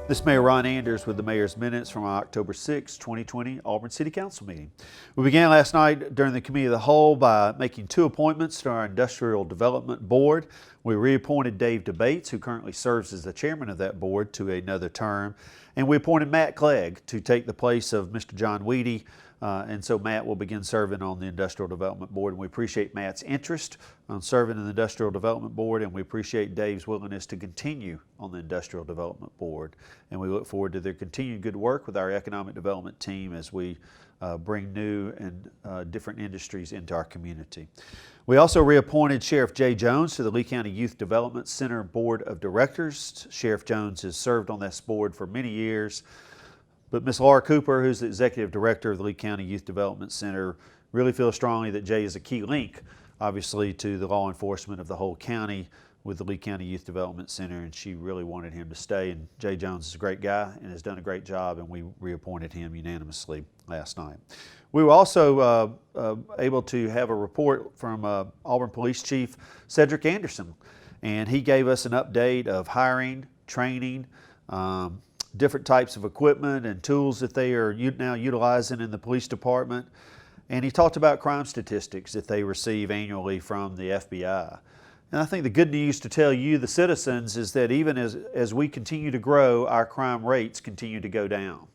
This is Mayor Ron Anders with the Mayor's Minutes from our October 6, 2020 Auburn City Council meeting. We began last night during the Committee of the Whole by making 2 appointments to our Industrial Development Board. We reappointed Dave DeBates, who currently serves as the chairman of that board, to another term. And we appointed Matt Clegg to take the place of Mr. John Weedy. And so Matt will begin serving on the Industrial Development Board. And we appreciate Matt's interest on serving in the Industrial Development Board, and we appreciate Dave's willingness to continue on the Industrial Development Board. And we look forward to their continued good work with our economic development team as we bring new and different industries into our community. We also reappointed Sheriff Jay Jones to the Lee County Youth Development Center Board of Directors. Sheriff Jones has served on this board for many years. But Ms. Laura Cooper, who's the Executive Director of the Lee County Youth Development Center, really feels strongly that Jay is a key link, obviously, to the law enforcement of the whole county with the Lee County Youth Development Center, and she really wanted him to stay. And Jay Jones is a great guy and has done a great job, and we reappointed him unanimously last night. We were also able to have a report from Auburn Police Chief Cedric Anderson, and he gave us an update of hiring, training, different types of equipment and tools that they are now utilizing in the police department. And he talked about crime statistics that they receive annually from the FBI. And I think the good news to tell you, the citizens, is that even as we continue to grow, our crime rates continue to go down.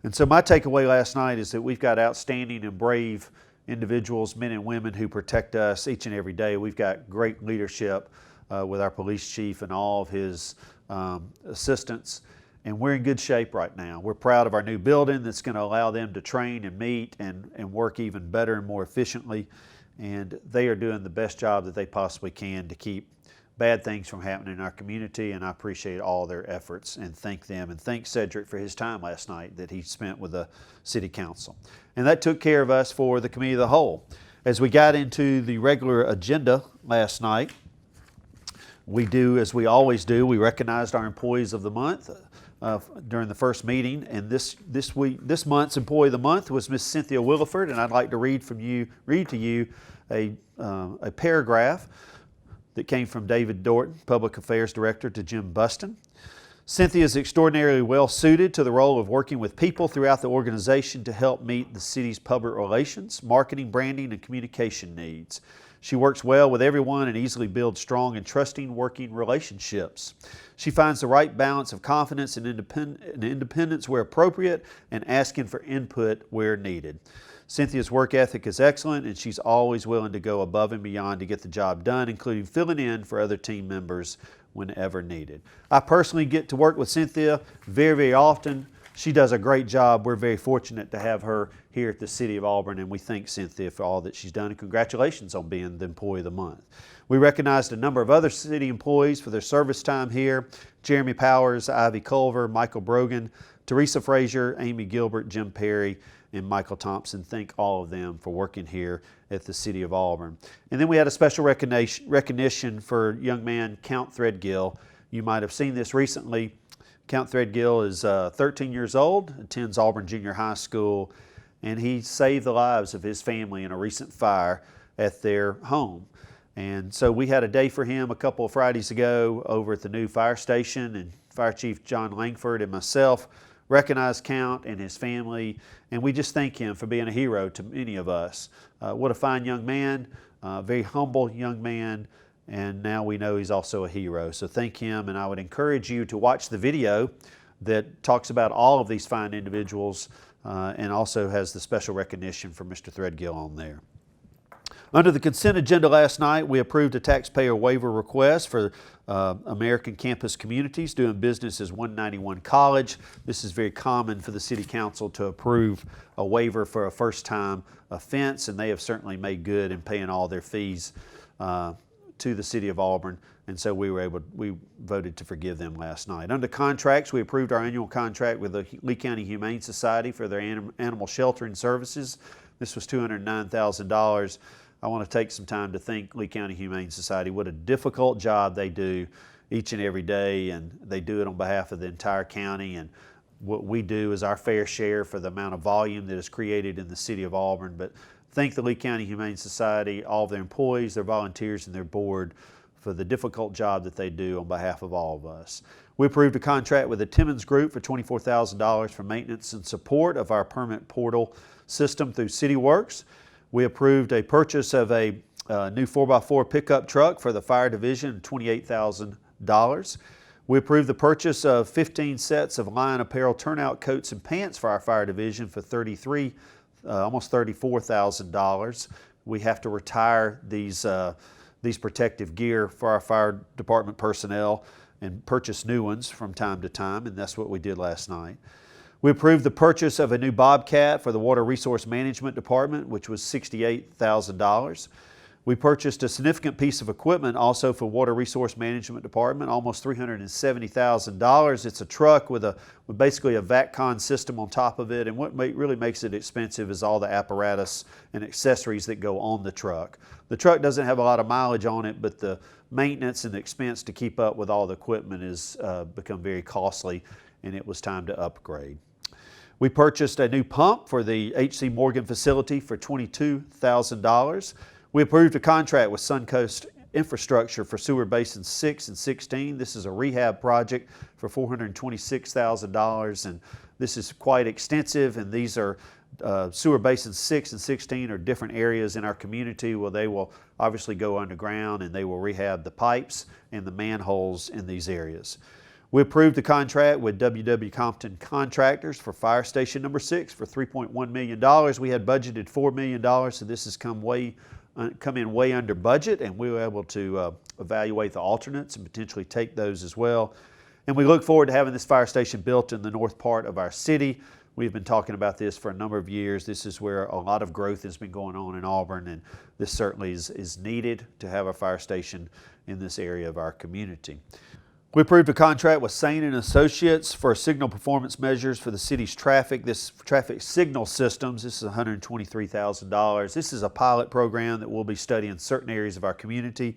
And so my takeaway last night is that we've got outstanding and brave individuals, men and women, who protect us each and every day. We've got great leadership with our police chief and all of his assistants. And we're in good shape right now. We're proud of our new building that's going to allow them to train and meet and work even better and more efficiently. And they are doing the best job that they possibly can to keep bad things from happening in our community. And I appreciate all their efforts and thank them. And thank Cedric for his time last night that he spent with the City Council. And that took care of us for the Committee of the Whole. As we got into the regular agenda last night, we do, as we always do, we recognized our Employees of the Month during the first meeting, and this month's Employee of the Month was Miss Cynthia Williford, and I'd like to read to you a paragraph that came from David Dorton, Public Affairs Director, to Jim Buston. Cynthia is extraordinarily well suited to the role of working with people throughout the organization to help meet the city's public relations, marketing, branding, and communication needs. She works well with everyone and easily builds strong and trusting working relationships. She finds the right balance of confidence and independence where appropriate and asking for input where needed. Cynthia's work ethic is excellent, and she's always willing to go above and beyond to get the job done, including filling in for other team members whenever needed. I personally get to work with Cynthia very, very often. She does a great job. We're very fortunate to have her here at the City of Auburn, and we thank Cynthia for all that she's done, and congratulations on being the Employee of the Month. We recognized a number of other city employees for their service time here: Jeremy Powers, Ivy Culver, Michael Brogan, Teresa Frazier, Amy Gilbert, Jim Perry, and Michael Thompson. Thank all of them for working here at the City of Auburn. And then we had a special recognition for young man Count Threadgill. You might have seen this recently. Count Threadgill is 13 years old, attends Auburn Junior High School, and he saved the lives of his family in a recent fire at their home. And so we had a day for him a couple of Fridays ago over at the new fire station, and Fire Chief John Langford and myself recognized Count and his family, and we just thank him for being a hero to many of us. What a fine young man, very humble young man, and now we know he's also a hero. So thank him, and I would encourage you to watch the video that talks about all of these fine individuals and also has the special recognition for Mr. Threadgill on there. Under the consent agenda last night, we approved a taxpayer waiver request for American Campus Communities doing business as 191 College. This is very common for the City Council to approve a waiver for a first-time offense, and they have certainly made good in paying all their fees to the City of Auburn, and so we voted to forgive them last night. Under contracts, we approved our annual contract with the Lee County Humane Society for their animal sheltering services. This was $209,000. I want to take some time to thank Lee County Humane Society. What a difficult job they do each and every day, and they do it on behalf of the entire county, and what we do is our fair share for the amount of volume that is created in the City of Auburn. But thank the Lee County Humane Society, all of their employees, their volunteers, and their board for the difficult job that they do on behalf of all of us. We approved a contract with the Timmons Group for $24,000 for maintenance and support of our permit portal system through CityWorks. We approved a purchase of a new 4x4 pickup truck for the fire division, $28,000. We approved the purchase of 15 sets of Lion Apparel turnout coats and pants for our fire division for almost $34,000. We have to retire these protective gear for our fire department personnel and purchase new ones from time to time, and that's what we did last night. We approved the purchase of a new Bobcat for the Water Resource Management Department, which was $68,000. We purchased a significant piece of equipment also for Water Resource Management Department, almost $370,000. It's a truck with basically a VATCON system on top of it, and what really makes it expensive is all the apparatus and accessories that go on the truck. The truck doesn't have a lot of mileage on it, but the maintenance and the expense to keep up with all the equipment has become very costly, and it was time to upgrade. We purchased a new pump for the H.C. Morgan facility for $22,000. We approved a contract with Suncoast Infrastructure for Sewer Basins 6 and 16. This is a rehab project for $426,000, and this is quite extensive, and these are Sewer Basins 6 and 16 are different areas in our community where they will obviously go underground and they will rehab the pipes and the manholes in these areas. We approved the contract with W.W. Compton Contractors for Fire Station number 6 for $3.1 million. We had budgeted $4 million, so this has come in way under budget, and we were able to evaluate the alternates and potentially take those as well. And we look forward to having this fire station built in the north part of our city. We've been talking about this for a number of years. This is where a lot of growth has been going on in Auburn, and this certainly is needed to have a fire station in this area of our community. We approved a contract with Sain & Associates for signal performance measures for the city's traffic signal systems. This is $123,000. This is a pilot program that we'll be studying certain areas of our community.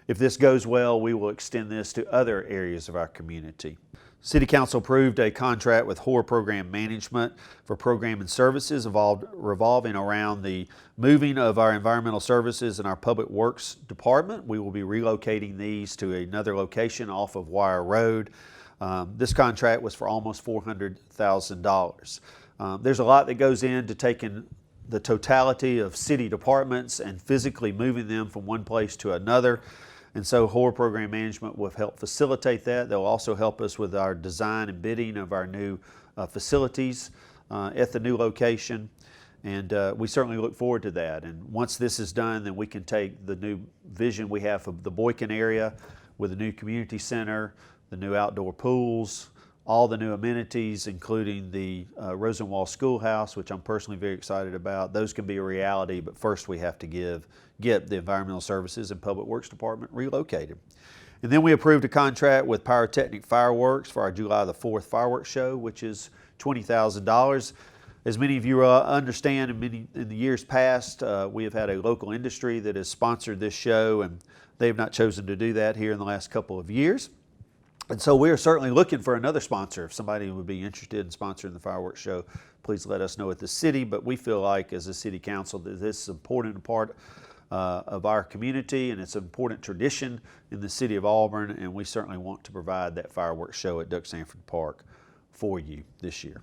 If this goes well, we will extend this to other areas of our community. City Council approved a contract with HORE Program Management for program and services revolving around the moving of our environmental services and our public works department. We will be relocating these to another location off of Wire Road. This contract was for almost $400,000. There's a lot that goes into taking the totality of city departments and physically moving them from one place to another. And so HORE Program Management will help facilitate that. They'll also help us with our design and bidding of our new facilities at the new location. And we certainly look forward to that. And once this is done, then we can take the new vision we have of the Boykin area with the new community center, the new outdoor pools, all the new amenities, including the Rosenwald Schoolhouse, which I'm personally very excited about. Those can be a reality, but first we have to get the Environmental Services and Public Works Department relocated. And then we approved a contract with Pyrotechnic Fireworks for our July the 4th fireworks show, which is $20,000. As many of you understand, in the years past, we have had a local industry that has sponsored this show, and they have not chosen to do that here in the last couple of years. And so we are certainly looking for another sponsor. If somebody would be interested in sponsoring the fireworks show, please let us know at the city. But we feel like as a city council that this is an important part of our community, and it's an important tradition in the city of Auburn, and we certainly want to provide that fireworks show at Duck Sanford Park for you this year.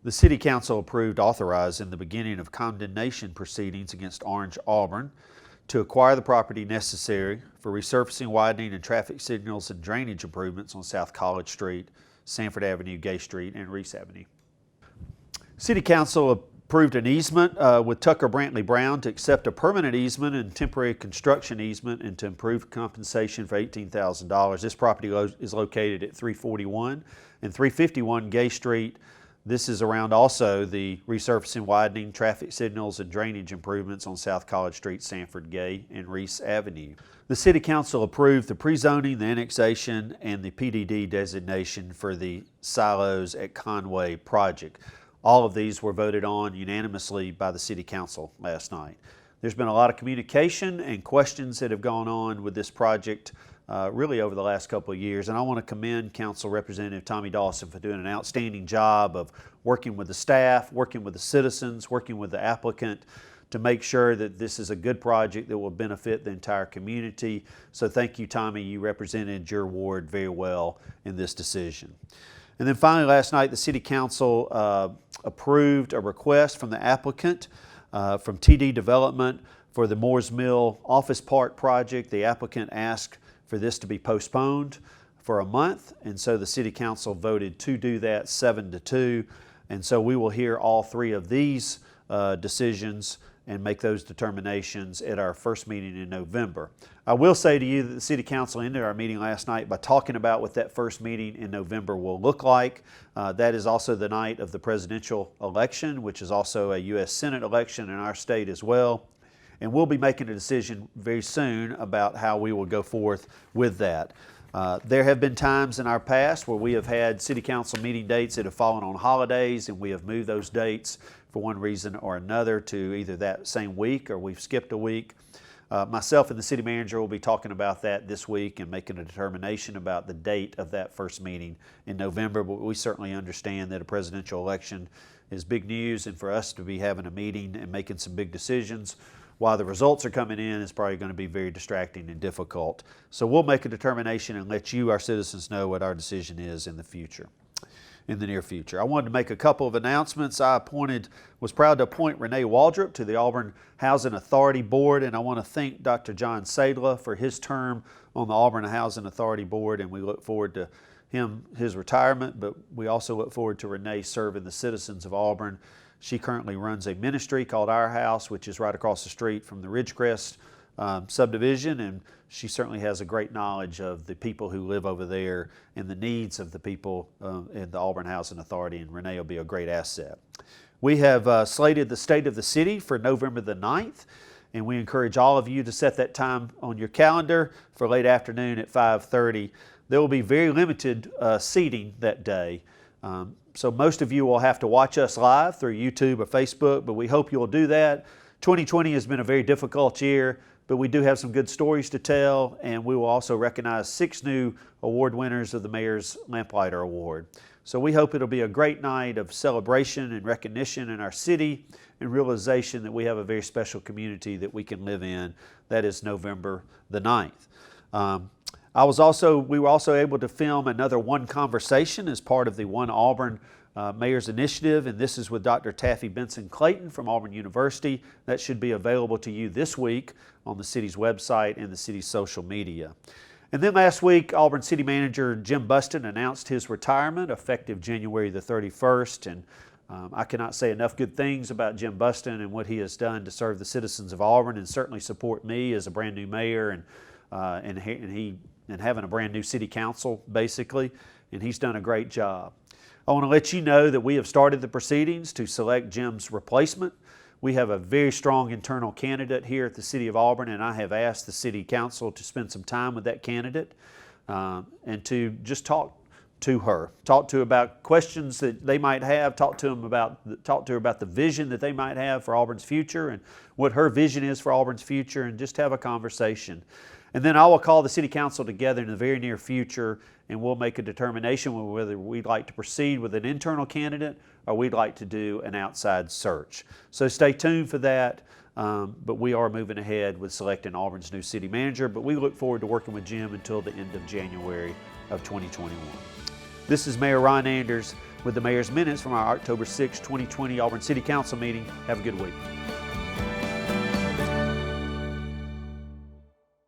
The City Council authorizing the beginning of condemnation proceedings against Orange Auburn to acquire the property necessary for resurfacing, widening, and traffic signals and drainage improvements on South College Street, Sanford Avenue, Gay Street, and Reese Avenue. City Council approved an easement with Tucker Brantley Brown to accept a permanent easement and temporary construction easement and to improve compensation for $18,000. This property is located at 341 and 351 Gay Street. This is around also the resurfacing, widening, traffic signals, and drainage improvements on South College Street, Sanford, Gay, and Reese Avenue. The City Council approved the pre-zoning, the annexation, and the PDD designation for the silos at Conway project. All of these were voted on unanimously by the City Council last night. There's been a lot of communication and questions that have gone on with this project really over the last couple of years, and I want to commend Council Representative Tommy Dawson for doing an outstanding job of working with the staff, working with the citizens, working with the applicant to make sure that this is a good project that will benefit the entire community. So thank you, Tommy. You represented your ward very well in this decision. And then finally, last night, the City Council approved a request from the applicant from TD Development for the Moores Mill Office Park project. The applicant asked for this to be postponed for a month, and so the City Council voted to do that 7-2. And so we will hear all three of these decisions and make those determinations at our first meeting in November. I will say to you that the City Council ended our meeting last night by talking about what that first meeting in November will look like. That is also the night of the presidential election, which is also a U.S. Senate election in our state as well. And we'll be making a decision very soon about how we will go forth with that. There have been times in our past where we have had City Council meeting dates that have fallen on holidays, and we have moved those dates for one reason or another to either that same week or we've skipped a week. Myself and the City Manager will be talking about that this week and making a determination about the date of that first meeting in November, but we certainly understand that a presidential election is big news, and for us to be having a meeting and making some big decisions while the results are coming in is probably going to be very distracting and difficult. So we'll make a determination and let you, our citizens, know what our decision is in the future, in the near future. I wanted to make a couple of announcements. I was proud to appoint Renee Waldrop to the Auburn Housing Authority Board, and I want to thank Dr. John Sadler for his term on the Auburn Housing Authority Board, and we look forward to his retirement, but we also look forward to Renee serving the citizens of Auburn. She currently runs a ministry called Our House, which is right across the street from the Ridgecrest subdivision, and she certainly has a great knowledge of the people who live over there and the needs of the people in the Auburn Housing Authority, and Renee will be a great asset. We have slated the State of the City for November the 9th, and we encourage all of you to set that time on your calendar for late afternoon at 5:30. There will be very limited seating that day. So most of you will have to watch us live through YouTube or Facebook, but we hope you'll do that. 2020 has been a very difficult year, but we do have some good stories to tell, and we will also recognize 6 new award winners of the Mayor's Lamplighter Award. So we hope it'll be a great night of celebration and recognition in our city and realization that we have a very special community that we can live in. That is November the 9th. We were also able to film another One Conversation as part of the One Auburn Mayor's Initiative, and this is with Dr. Taffy Benson Clayton from Auburn University. That should be available to you this week on the city's website and the city's social media. And then last week, Auburn City Manager Jim Buston announced his retirement effective January the 31st, and I cannot say enough good things about Jim Buston and what he has done to serve the citizens of Auburn and certainly support me as a brand new mayor and having a brand new city council, basically, and he's done a great job. I want to let you know that we have started the proceedings to select Jim's replacement. We have a very strong internal candidate here at the City of Auburn, and I have asked the City Council to spend some time with that candidate and to just talk to her about questions that they might have, talk to her about the vision that they might have for Auburn's future and what her vision is for Auburn's future, and just have a conversation. And then I will call the City Council together in the very near future, and we'll make a determination whether we'd like to proceed with an internal candidate or we'd like to do an outside search. So stay tuned for that, but we are moving ahead with selecting Auburn's new city manager, but we look forward to working with Jim until the end of January of 2021. This is Mayor Ron Anders with the Mayor's Minutes from our October 6, 2020 Auburn City Council meeting. Have a good week.